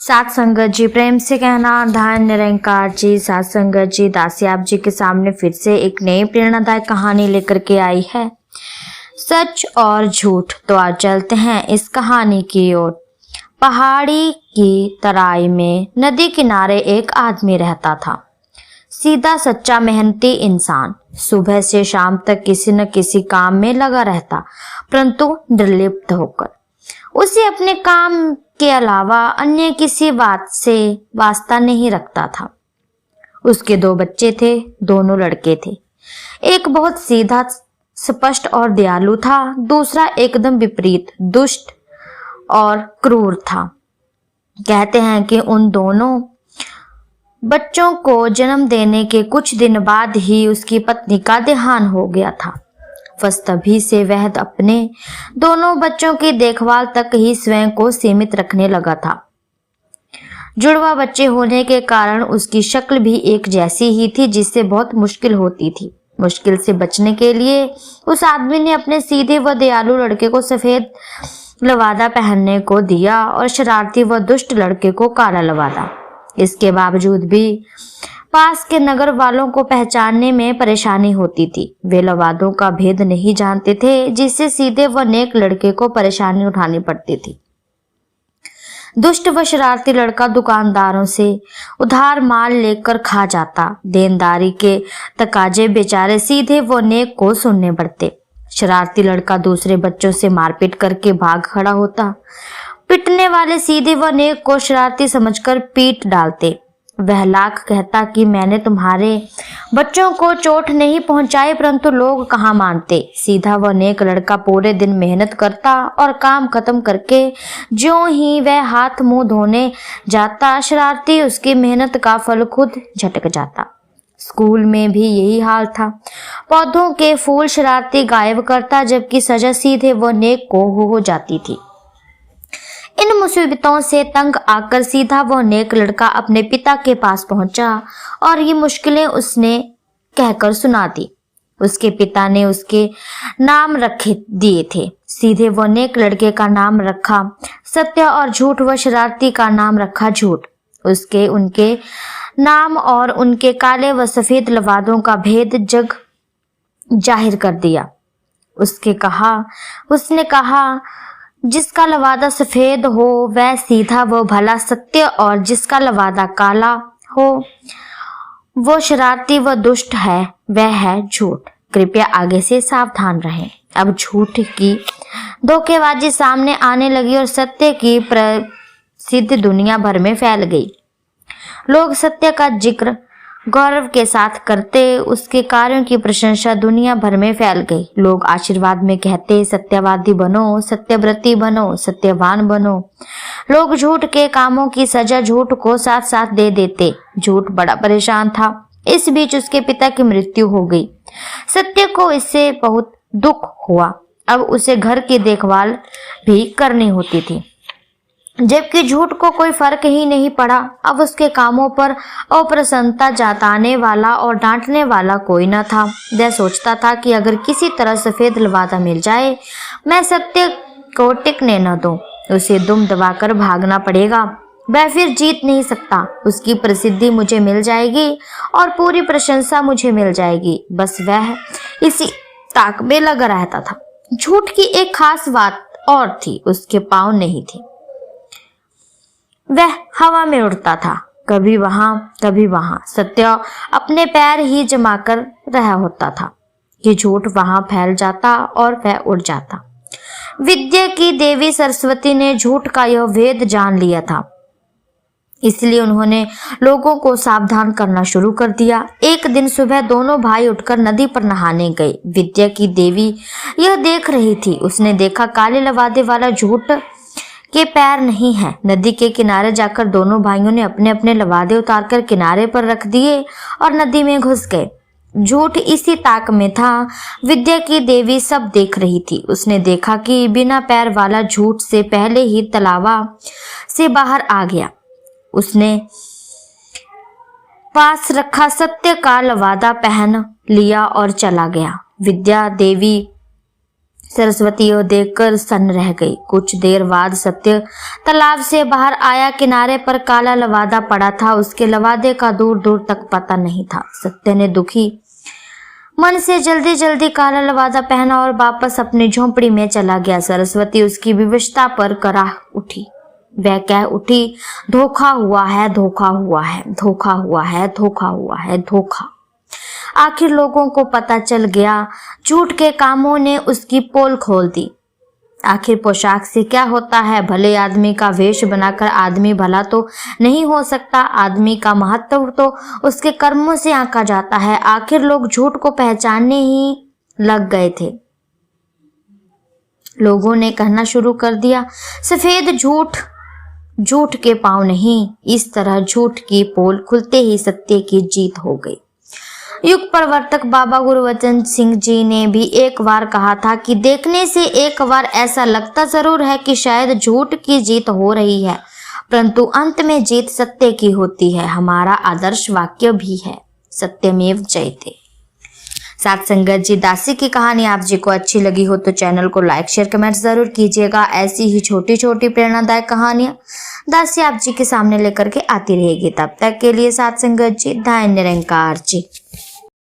सात संगत जी प्रेम से कहना, धान निरंकार जी, सात संगत जी दासी आप जी के सामने फिर से एक नई प्रेरणादायक कहानी लेकर के आई है। सच और झूठ। तो आज चलते हैं इस कहानी की ओर। पहाड़ी की तराई में नदी किनारे एक आदमी रहता था। सीधा सच्चा मेहनती इंसान। सुबह से शाम तक किसी न किसी काम में लगा रहता, परंतु निर्लिप्त होकर। उसे अपने काम के अलावा अन्य किसी बात से वास्ता नहीं रखता था। उसके दो बच्चे थे, दोनों लड़के थे। एक बहुत सीधा स्पष्ट और दयालु था, दूसरा एकदम विपरीत, दुष्ट और क्रूर था। कहते हैं कि उन दोनों बच्चों को जन्म देने के कुछ दिन बाद ही उसकी पत्नी का देहांत हो गया था। बस तभी से वह अपने दोनों बच्चों की देखभाल तक ही स्वयं को सीमित रखने लगा था। जुड़वा बच्चे होने के कारण उसकी शक्ल भी एक जैसी ही थी, जिससे बहुत मुश्किल होती थी। मुश्किल से बचने के लिए उस आदमी ने अपने सीधे व दयालु लड़के को सफेद लवादा पहनने को दिया और शरारती व दुष्ट लड़के को काला लवादा। इसके बावजूद भी पास के नगर वालों को पहचानने में परेशानी होती थी। वे लवादों का भेद नहीं जानते थे, जिससे सीधे व नेक लड़के को परेशानी उठानी पड़ती थी। दुष्ट व शरारती लड़का दुकानदारों से उधार माल लेकर खा जाता। देनदारी के तकाजे बेचारे सीधे व नेक को सुनने पड़ते। शरारती लड़का दूसरे बच्चों से मारपीट करके भाग खड़ा होता। पिटने वाले सीधे व नेक को शरारती समझकर पीट डालते। वह लाख कहता कि मैंने तुम्हारे बच्चों को चोट नहीं पहुंचाई, परंतु लोग कहाँ मानते। सीधा व नेक लड़का पूरे दिन मेहनत करता और काम खत्म करके ज्यों ही वह हाथ मुंह धोने जाता, शरारती उसकी मेहनत का फल खुद झटक जाता। स्कूल में भी यही हाल था। पौधों के फूल शरारती गायब करता, जबकि सजा सीधे व नेक को हो जाती थी। इन मुसीबतों से तंग आकर सीधा वो नेक लड़का अपने पिता के पास पहुंचा और ये मुश्किलें उसने कहकर सुना दी। उसके पिता ने उसके नाम रखे दिए थे। सीधे वो नेक लड़के का नाम रखा सत्य और झूठ व शरारती का नाम रखा झूठ। उनके नाम और उनके काले व सफेद लवादों का भेद जग जाहिर कर दिया। उसने कहा जिसका लवादा सफेद हो वह सीधा व भला सत्य, और जिसका लवादा काला हो वो शरारती व दुष्ट है, वह है झूठ। कृपया आगे से सावधान रहें। अब झूठ की धोखेबाजी सामने आने लगी और सत्य की प्रसिद्धि दुनिया भर में फैल गई। लोग सत्य का जिक्र गौरव के साथ करते, उसके कार्यों की प्रशंसा दुनिया भर में फैल गई। लोग आशीर्वाद में कहते सत्यवादी बनो, सत्यव्रती बनो, सत्यवान बनो। लोग झूठ के कामों की सजा झूठ को साथ साथ दे देते। झूठ बड़ा परेशान था। इस बीच उसके पिता की मृत्यु हो गई। सत्य को इससे बहुत दुख हुआ। अब उसे घर की देखभाल भी करनी होती थी, जबकि झूठ को कोई फर्क ही नहीं पड़ा। अब उसके कामों पर अप्रसन्नता जताने वाला और डांटने वाला कोई न था। वह सोचता था कि अगर किसी तरह सफेद लवादा मिल जाए, मैं सत्य को टिकने न दूं। उसे दुम दबाकर भागना पड़ेगा। वह फिर जीत नहीं सकता। उसकी प्रसिद्धि मुझे मिल जाएगी और पूरी प्रशंसा मुझे मिल जाएगी। बस वह इसी ताक में लगा रहता था। झूठ की एक खास बात और थी, उसके पाँव नहीं थे। वह हवा में उड़ता था, कभी वहां कभी वहां। सत्य अपने पैर ही जमा कर रहा होता था कि झूठ वहां फैल जाता और वह उड़ जाता। विद्या की देवी सरस्वती ने झूठ का यह भेद जान लिया था, इसलिए उन्होंने लोगों को सावधान करना शुरू कर दिया। एक दिन सुबह दोनों भाई उठकर नदी पर नहाने गए। विद्या की देवी यह देख रही थी। उसने देखा काले लवादे वाला झूठ के पैर नहीं है। नदी के किनारे जाकर दोनों भाइयों ने अपने अपने लवादे उतारकर किनारे पर रख दिए और नदी में घुस गए। झूठ इसी ताक में था। विद्या की देवी सब देख रही थी। उसने देखा कि बिना पैर वाला झूठ से पहले ही तलावा से बाहर आ गया। उसने पास रखा सत्य का लवादा पहन लिया और चला गया। विद्या देवी सरस्वती यह देखकर सन्न रह गई। कुछ देर बाद सत्य तालाब से बाहर आया। किनारे पर काला लवादा पड़ा था। उसके लवादे का दूर दूर तक पता नहीं था। सत्य ने दुखी मन से जल्दी जल्दी काला लवादा पहना और वापस अपनी झोंपड़ी में चला गया। सरस्वती उसकी विवशता पर कराह उठी। वह कह उठी, धोखा हुआ है, धोखा हुआ है, धोखा हुआ है, धोखा हुआ है, धोखा। आखिर लोगों को पता चल गया। झूठ के कामों ने उसकी पोल खोल दी। आखिर पोशाक से क्या होता है? भले आदमी का वेश बनाकर आदमी भला तो नहीं हो सकता। आदमी का महत्व तो उसके कर्मों से आंका जाता है। आखिर लोग झूठ को पहचानने ही लग गए थे। लोगों ने कहना शुरू कर दिया, सफेद झूठ झूठ के पांव नहीं। इस तरह झूठ की पोल खुलते ही सत्य की जीत हो गई। युग प्रवर्तक बाबा गुरबचन सिंह जी ने भी एक बार कहा था कि देखने से एक बार ऐसा लगता जरूर है कि शायद झूठ की जीत हो रही है, परंतु अंत में जीत सत्य की होती है। हमारा आदर्श वाक्य भी है, सत्यमेव जयते। साथ संगत जी, दासी की कहानी आप जी को अच्छी लगी हो तो चैनल को लाइक शेयर कमेंट जरूर कीजिएगा। ऐसी ही छोटी छोटी प्रेरणादायक कहानियां दासी आप जी के सामने लेकर के आती रहेगी। तब तक के लिए साथ संगत जी, धन्य निरंकार जी।